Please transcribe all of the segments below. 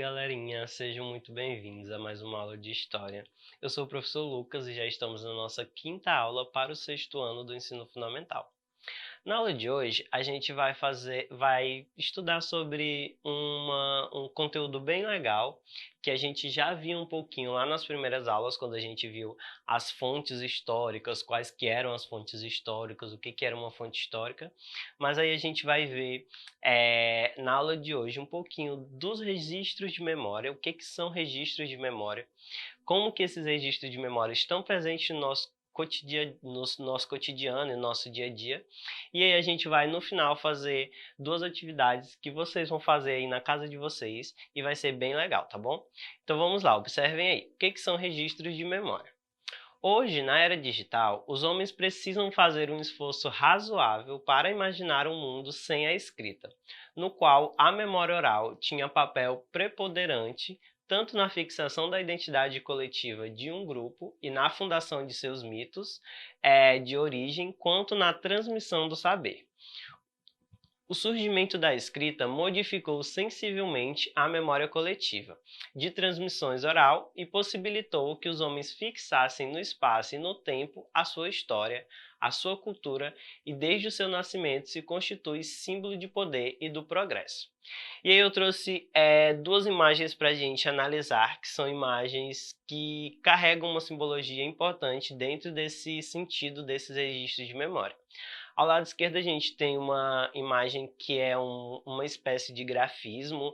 galerinha, sejam muito bem-vindos a mais uma aula de História. Eu sou o professor Lucas e já estamos na nossa quinta aula para o sexto ano do ensino fundamental. Na aula de hoje, a gente vai estudar sobre um conteúdo bem legal, que a gente já viu um pouquinho lá nas primeiras aulas, quando a gente viu as fontes históricas, quais que eram as fontes históricas, o que que era uma fonte histórica. Mas aí a gente vai ver, na aula de hoje, um pouquinho dos registros de memória, o que que são registros de memória, como que esses registros de memória estão presentes no nosso cotidiano e no nosso dia a dia. E aí a gente vai, no final, fazer duas atividades que vocês vão fazer aí na casa de vocês e vai ser bem legal, tá bom? Então vamos lá, observem aí. O que que são registros de memória? Hoje, na era digital, os homens precisam fazer um esforço razoável para imaginar um mundo sem a escrita, no qual a memória oral tinha papel preponderante tanto na fixação da identidade coletiva de um grupo e na fundação de seus mitos de origem, quanto na transmissão do saber. O surgimento da escrita modificou sensivelmente a memória coletiva de transmissões oral e possibilitou que os homens fixassem no espaço e no tempo a sua história, a sua cultura e desde o seu nascimento se constitui símbolo de poder e do progresso. E aí eu trouxe duas imagens para a gente analisar, que são imagens que carregam uma simbologia importante dentro desse sentido desses registros de memória. Ao lado esquerdo a gente tem uma imagem que é uma espécie de grafismo,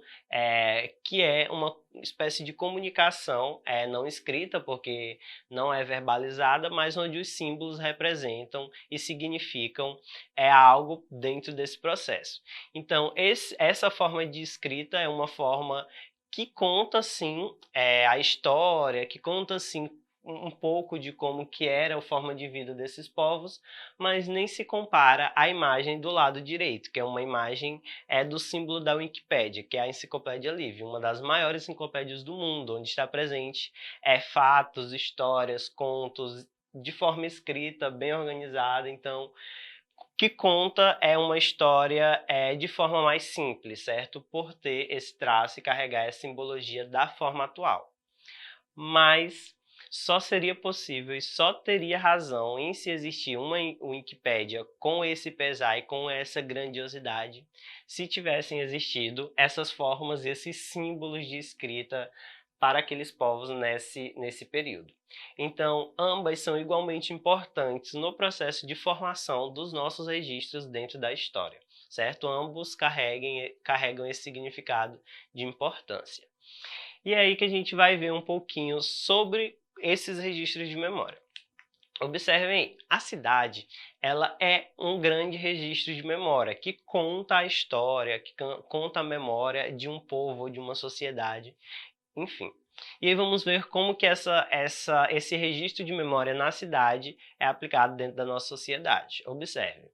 que é uma espécie de comunicação não escrita, porque não é verbalizada, mas onde os símbolos representam e significam algo dentro desse processo. Então, essa forma de escrita é uma forma que conta, sim, a história, que conta, sim, um pouco de como que era a forma de vida desses povos, mas nem se compara à imagem do lado direito, que é uma imagem do símbolo da Wikipédia, que é a Enciclopédia Livre, uma das maiores enciclopédias do mundo, onde está presente fatos, histórias, contos, de forma escrita, bem organizada. Então, o que conta é uma história de forma mais simples, certo? Por ter esse traço e carregar essa simbologia da forma atual. Mas só seria possível e só teria razão em se existir uma Wikipédia com esse pesar e com essa grandiosidade se tivessem existido essas formas e esses símbolos de escrita para aqueles povos nesse período. Então, ambas são igualmente importantes no processo de formação dos nossos registros dentro da história, certo? Ambos carregam esse significado de importância. E é aí que a gente vai ver um pouquinho sobre esses registros de memória. Observem aí, a cidade ela é um grande registro de memória que conta a história, que conta a memória de um povo ou de uma sociedade, enfim. E aí vamos ver como que esse registro de memória na cidade é aplicado dentro da nossa sociedade. Observe.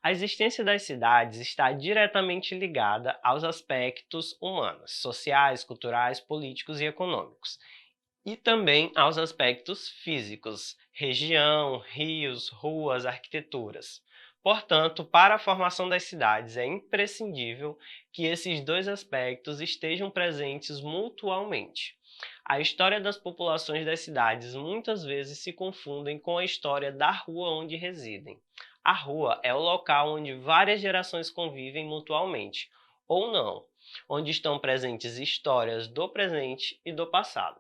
A existência das cidades está diretamente ligada aos aspectos humanos, sociais, culturais, políticos e econômicos, e também aos aspectos físicos, região, rios, ruas, arquiteturas. Portanto, para a formação das cidades é imprescindível que esses dois aspectos estejam presentes mutualmente. A história das populações das cidades muitas vezes se confundem com a história da rua onde residem. A rua é o local onde várias gerações convivem mutualmente, ou não, onde estão presentes histórias do presente e do passado.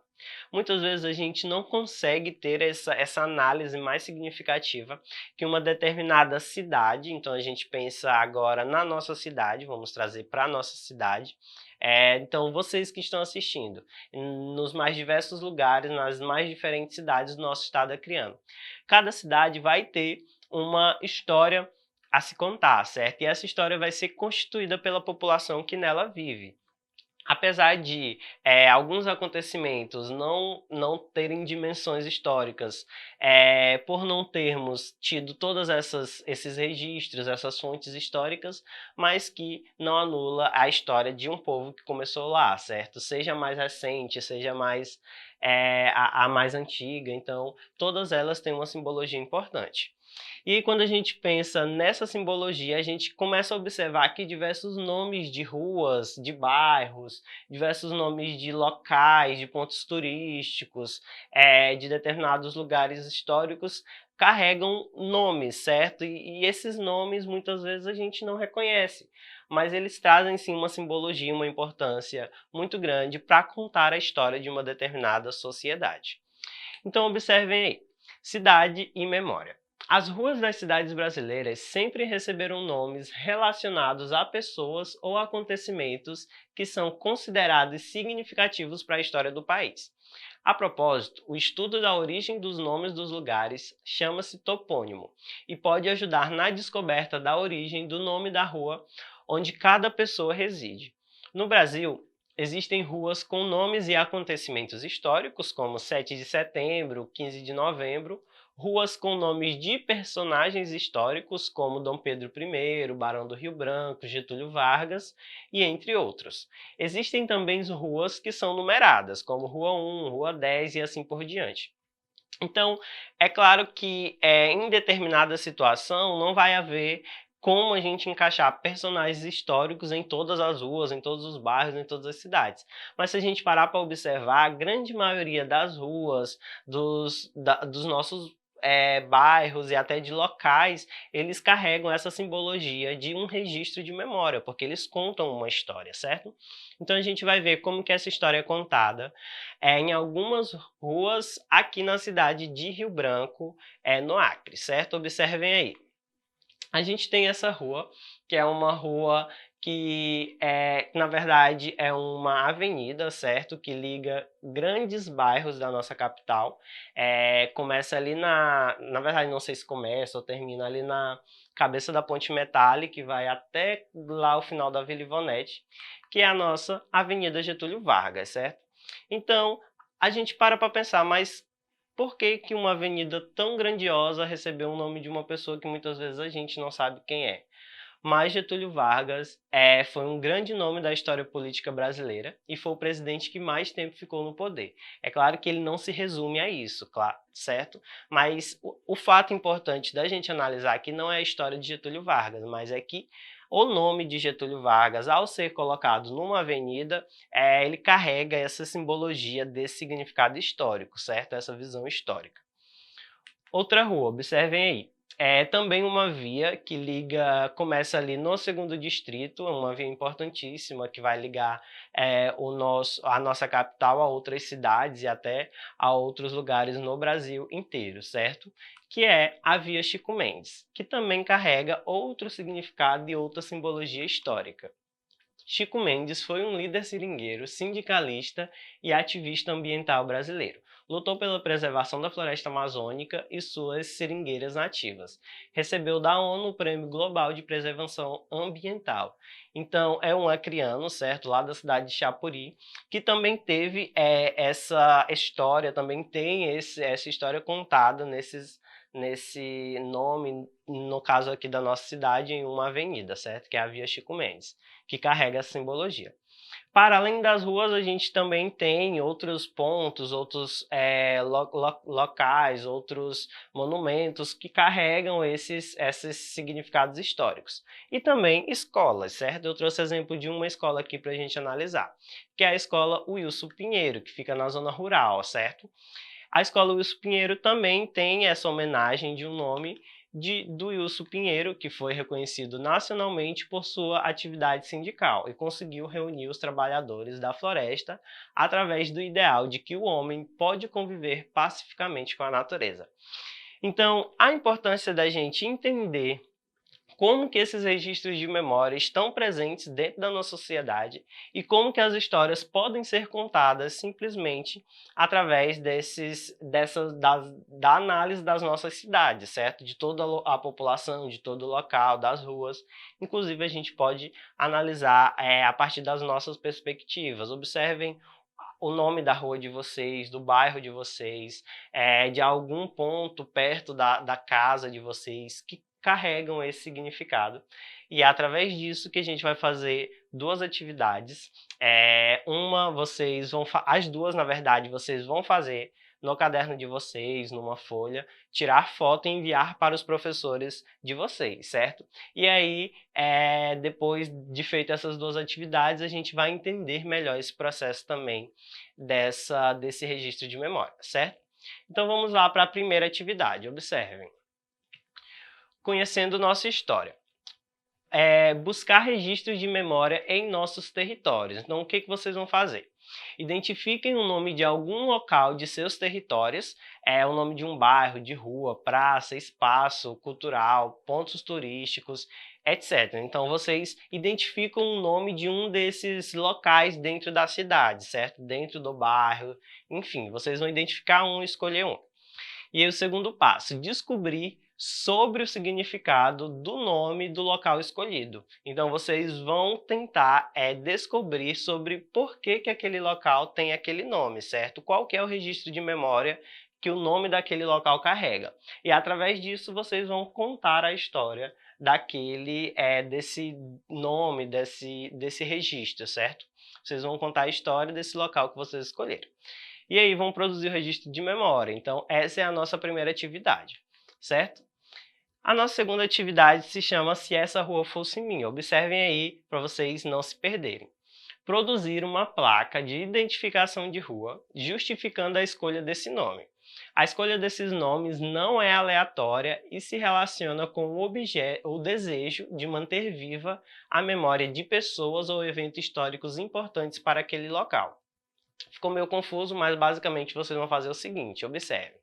Muitas vezes a gente não consegue ter essa análise mais significativa que uma determinada cidade, então a gente pensa agora na nossa cidade, vamos trazer para a nossa cidade. Então, vocês que estão assistindo, nos mais diversos lugares, nas mais diferentes cidades do nosso estado é criando. Cada cidade vai ter uma história a se contar, certo? E essa história vai ser constituída pela população que nela vive. Apesar de alguns acontecimentos não terem dimensões históricas, por não termos tido todos esses registros, essas fontes históricas, mas que não anula a história de um povo que começou lá, certo? Seja mais recente, seja mais a mais antiga, então todas elas têm uma simbologia importante. E quando a gente pensa nessa simbologia, a gente começa a observar que diversos nomes de ruas, de bairros, diversos nomes de locais, de pontos turísticos, de determinados lugares históricos, carregam nomes, certo? E esses nomes muitas vezes a gente não reconhece, mas eles trazem sim uma simbologia, uma importância muito grande para contar a história de uma determinada sociedade. Então observem aí, cidade e memória. As ruas das cidades brasileiras sempre receberam nomes relacionados a pessoas ou acontecimentos que são considerados significativos para a história do país. A propósito, o estudo da origem dos nomes dos lugares chama-se topônimo e pode ajudar na descoberta da origem do nome da rua onde cada pessoa reside. No Brasil, existem ruas com nomes e acontecimentos históricos, como 7 de setembro, 15 de novembro, ruas com nomes de personagens históricos, como Dom Pedro I, Barão do Rio Branco, Getúlio Vargas, e entre outros. Existem também ruas que são numeradas, como Rua 1, Rua 10 e assim por diante. Então, é claro que em determinada situação não vai haver como a gente encaixar personagens históricos em todas as ruas, em todos os bairros, em todas as cidades. Mas se a gente parar para observar, a grande maioria das ruas, dos nossos bairros e até de locais, eles carregam essa simbologia de um registro de memória, porque eles contam uma história, certo? Então a gente vai ver como que essa história é contada em algumas ruas aqui na cidade de Rio Branco, no Acre, certo? Observem aí. A gente tem essa rua, que é uma rua que, na verdade, é uma avenida, certo? Que liga grandes bairros da nossa capital. Começa ali na verdade, não sei se começa ou termina ali na cabeça da Ponte Metálica, que vai até lá o final da Vila Ivonete, que é a nossa Avenida Getúlio Vargas, certo? Então, a gente para pensar, mas por que que uma avenida tão grandiosa recebeu o nome de uma pessoa que muitas vezes a gente não sabe quem é? Mas Getúlio Vargas foi um grande nome da história política brasileira e foi o presidente que mais tempo ficou no poder. É claro que ele não se resume a isso, claro, certo? Mas o fato importante da gente analisar aqui não é a história de Getúlio Vargas, mas é que o nome de Getúlio Vargas, ao ser colocado numa avenida, ele carrega essa simbologia desse significado histórico, certo? Essa visão histórica. Outra rua, observem aí. É também uma via que liga, começa ali no segundo distrito, uma via importantíssima que vai ligar a nossa capital a outras cidades e até a outros lugares no Brasil inteiro, certo? Que é a Via Chico Mendes, que também carrega outro significado e outra simbologia histórica. Chico Mendes foi um líder seringueiro, sindicalista e ativista ambiental brasileiro. Lutou pela preservação da floresta amazônica e suas seringueiras nativas. Recebeu da ONU o Prêmio Global de Preservação Ambiental. Então, é um acriano, certo, lá da cidade de Chapuri, que também teve essa história, também tem essa história contada nesse nome, no caso aqui da nossa cidade, em uma avenida, certo? Que é a Via Chico Mendes, que carrega essa simbologia. Para além das ruas, a gente também tem outros pontos, outros locais, outros monumentos que carregam esses significados históricos. E também escolas, certo? Eu trouxe exemplo de uma escola aqui para a gente analisar, que é a escola Wilson Pinheiro, que fica na zona rural, certo? A escola Wilson Pinheiro também tem essa homenagem de um nome do Wilson Pinheiro, que foi reconhecido nacionalmente por sua atividade sindical e conseguiu reunir os trabalhadores da floresta através do ideal de que o homem pode conviver pacificamente com a natureza. Então, a importância da gente entender como que esses registros de memória estão presentes dentro da nossa sociedade e como que as histórias podem ser contadas simplesmente através da análise das nossas cidades, certo? De toda a população, de todo o local, das ruas. Inclusive, a gente pode analisar a partir das nossas perspectivas. Observem o nome da rua de vocês, do bairro de vocês, de algum ponto perto da casa de vocês, que carregam esse significado. E é através disso que a gente vai fazer duas atividades. As duas, na verdade, vocês vão fazer no caderno de vocês, numa folha, tirar foto e enviar para os professores de vocês, certo? E aí, depois de feito essas duas atividades, a gente vai entender melhor esse processo também desse registro de memória, certo? Então vamos lá para a primeira atividade, observem. Conhecendo nossa história. Buscar registros de memória em nossos territórios. Então, o que vocês vão fazer? Identifiquem o nome de algum local de seus territórios, o nome de um bairro, de rua, praça, espaço cultural, pontos turísticos, etc. Então, vocês identificam o nome de um desses locais dentro da cidade, certo? Dentro do bairro, enfim, vocês vão identificar um e escolher um. E aí o segundo passo, descobrir sobre o significado do nome do local escolhido. Então vocês vão tentar descobrir sobre por que aquele local tem aquele nome, certo? Qual que é o registro de memória que o nome daquele local carrega. E através disso vocês vão contar a história desse nome, desse registro, certo? Vocês vão contar a história desse local que vocês escolheram. E aí vão produzir o registro de memória. Então, essa é a nossa primeira atividade, certo? A nossa segunda atividade se chama Se Essa Rua Fosse Minha. Observem aí para vocês não se perderem. Produzir uma placa de identificação de rua, justificando a escolha desse nome. A escolha desses nomes não é aleatória e se relaciona com o desejo de manter viva a memória de pessoas ou eventos históricos importantes para aquele local. Ficou meio confuso, mas basicamente vocês vão fazer o seguinte, observem.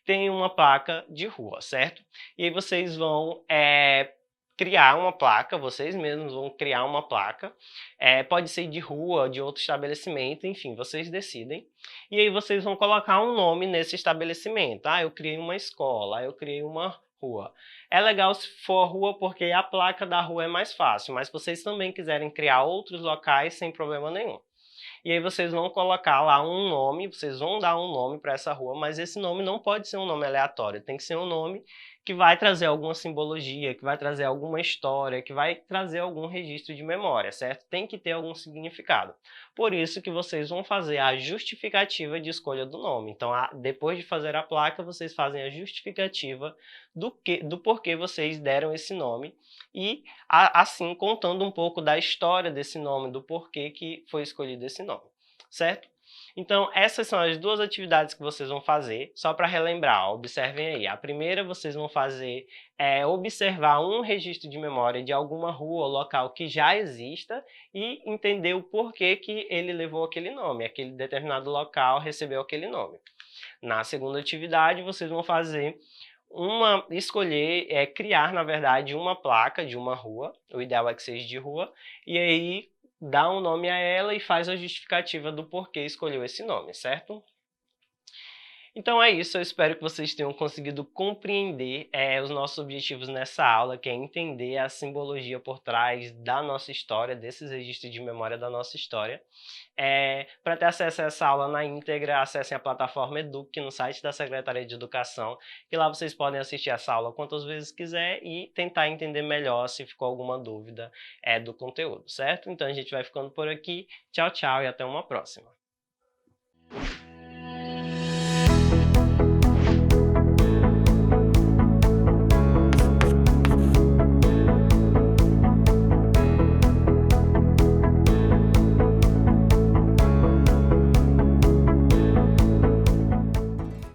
Tem uma placa de rua, certo? E aí vocês vão criar uma placa, vocês mesmos vão criar uma placa. Pode ser de rua, de outro estabelecimento, enfim, vocês decidem. E aí vocês vão colocar um nome nesse estabelecimento. Eu criei uma escola, eu criei uma rua. É legal se for rua porque a placa da rua é mais fácil, mas se vocês também quiserem criar outros locais, sem problema nenhum. E aí vocês vão colocar lá um nome, vocês vão dar um nome para essa rua, mas esse nome não pode ser um nome aleatório, tem que ser um nome que vai trazer alguma simbologia, que vai trazer alguma história, que vai trazer algum registro de memória, certo? Tem que ter algum significado. Por isso que vocês vão fazer a justificativa de escolha do nome. Então, depois de fazer a placa, vocês fazem a justificativa do porquê vocês deram esse nome e, assim, contando um pouco da história desse nome, do porquê que foi escolhido esse nome, certo? Então, essas são as duas atividades que vocês vão fazer, só para relembrar, observem aí. A primeira vocês vão fazer observar um registro de memória de alguma rua ou local que já exista e entender o porquê que ele levou aquele nome, aquele determinado local recebeu aquele nome. Na segunda atividade, vocês vão fazer criar, na verdade, uma placa de uma rua, o ideal é que seja de rua, e aí dá um nome a ela e faz a justificativa do porquê escolheu esse nome, certo? Então é isso, eu espero que vocês tenham conseguido compreender os nossos objetivos nessa aula, que é entender a simbologia por trás da nossa história, desses registros de memória da nossa história. Para ter acesso a essa aula na íntegra, acessem a plataforma Eduque no site da Secretaria de Educação, e lá vocês podem assistir essa aula quantas vezes quiser e tentar entender melhor se ficou alguma dúvida do conteúdo, certo? Então a gente vai ficando por aqui. Tchau, tchau e até uma próxima.